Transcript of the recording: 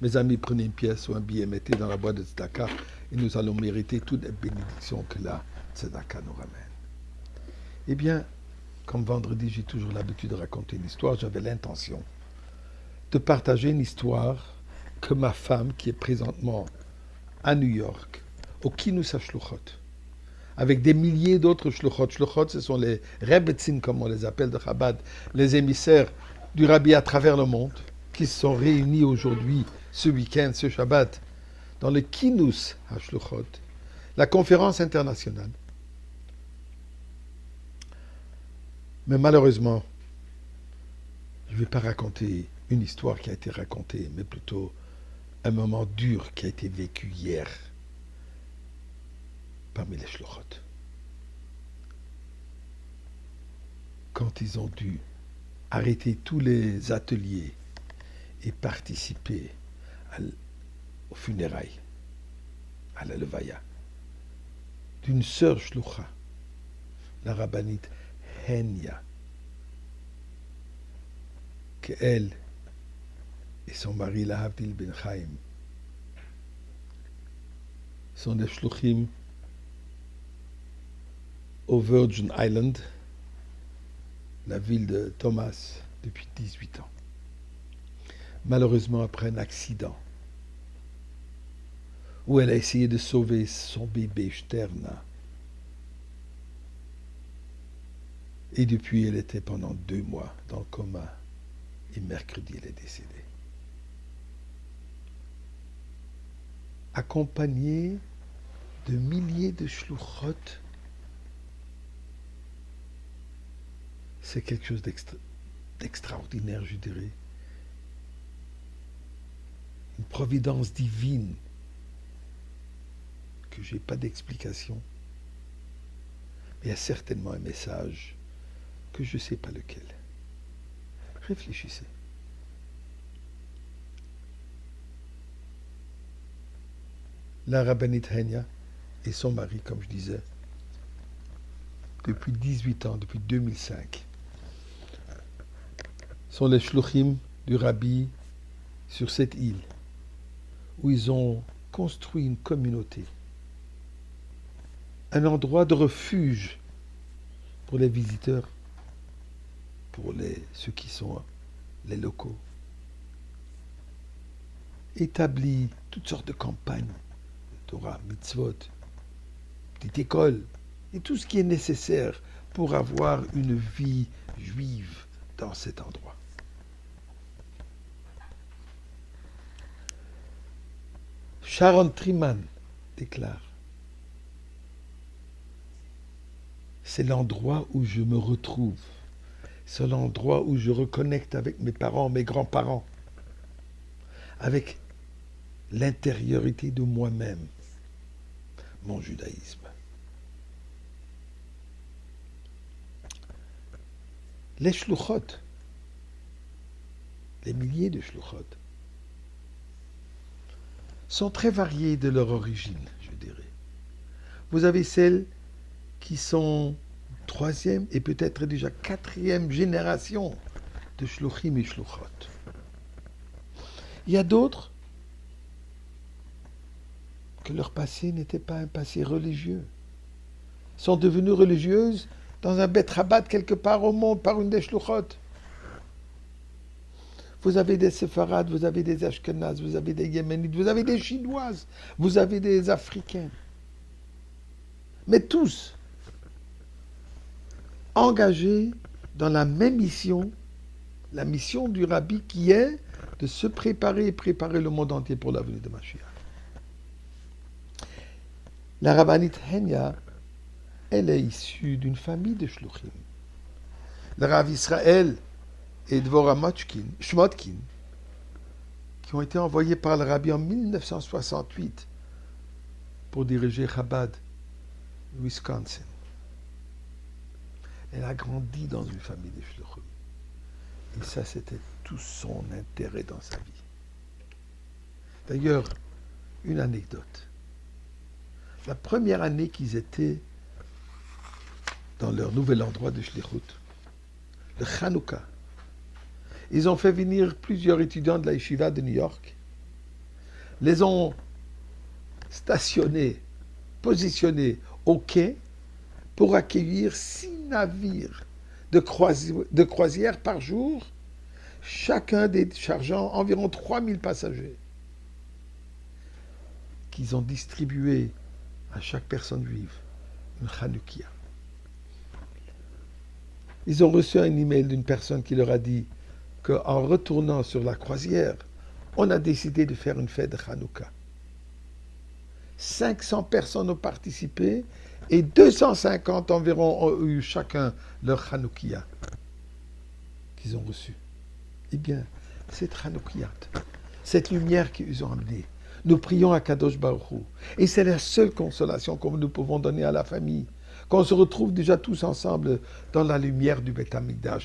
Mes amis, prenez une pièce ou un billet, mettez dans la boîte de tzedaka et nous allons mériter toutes les bénédictions que la tzedaka nous ramène. Eh bien, comme vendredi, j'ai toujours l'habitude de raconter une histoire, j'avais l'intention de partager une histoire que ma femme, qui est présentement à New York, au Kinus Shluchot, avec des milliers d'autres shluchot. Shluchot, ce sont les rebbetzin, comme on les appelle de Chabad, les émissaires du Rabbi à travers le monde, qui se sont réunis aujourd'hui, ce week-end, ce Shabbat, dans le Kinus HaShluchot, la conférence internationale. Mais malheureusement, je ne vais pas raconter une histoire qui a été racontée, mais plutôt un moment dur qui a été vécu hier parmi les shluchot. Quand ils ont dû arrêter tous les ateliers et participer aux funérailles, à la levaya, d'une sœur shlucha, la rabbinite Henya, que elle et son mari, la Havdil Ben Chaim, sont des shluchim au Virgin Island, la ville de Thomas, depuis 18 ans. Malheureusement, après un accident, où elle a essayé de sauver son bébé Sterna. Et depuis, elle était pendant 2 mois dans le coma. Et mercredi, elle est décédée. Accompagnée de milliers de shluchot, c'est quelque chose d'extraordinaire, je dirais. Une providence divine que je n'ai pas d'explication. Mais il y a certainement un message que je ne sais pas lequel. Réfléchissez. La rabbinite Henya et son mari, comme je disais, depuis 18 ans, depuis 2005, sont les shluchim du Rabbi sur cette île, où ils ont construit une communauté, un endroit de refuge pour les visiteurs, pour ceux qui sont les locaux, établi toutes sortes de campagnes, Torah, mitzvot, petite école, et tout ce qui est nécessaire pour avoir une vie juive dans cet endroit. Sharon Triman déclare: c'est l'endroit où je me retrouve, c'est l'endroit où je reconnecte avec mes parents, mes grands-parents, avec l'intériorité de moi-même, mon judaïsme. Les shluchot, les milliers de shluchot, sont très variés de leur origine, je dirais. Vous avez celles qui sont 3e et peut-être déjà 4e génération de shluchim et shluchot. Il y a d'autres que leur passé n'était pas un passé religieux, sont devenues religieuses dans un Bet Chabad quelque part au monde par une des shluchot. Vous avez des séfarades, vous avez des ashkenazes, vous avez des yéménites, vous avez des chinoises, vous avez des africains. Mais tous engagés dans la même mission, la mission du Rabbi qui est de se préparer et préparer le monde entier pour la venue de Mashiach. La rabbinite Henya, elle est issue d'une famille de shluchim. Le Rav Israël et Dvorah Shmotkin, qui ont été envoyés par le Rabbi en 1968 pour diriger Chabad, Wisconsin. Elle a grandi dans une famille de shluchim. Et ça, c'était tout son intérêt dans sa vie. D'ailleurs, une anecdote. La première année qu'ils étaient dans leur nouvel endroit de shlichut, le Chanukah, Ils ont fait venir plusieurs étudiants de la Yeshiva de New York, les ont stationnés, positionnés au quai pour accueillir 6 navires de croisière par jour, chacun déchargeant environ 3000 passagers, qu'ils ont distribué à chaque personne juive une Hanoukia. Ils ont reçu un email d'une personne qui leur a dit qu'en retournant sur la croisière, on a décidé de faire une fête de Hanouka. 500 personnes ont participé et 250 environ ont eu chacun leur Hanoukia qu'ils ont reçu. Eh bien, cette Hanoukiat, cette lumière qu'ils ont amenée, nous prions à Kadosh Baruch Hu. Et c'est la seule consolation que nous pouvons donner à la famille, qu'on se retrouve déjà tous ensemble dans la lumière du Beth Amikdash.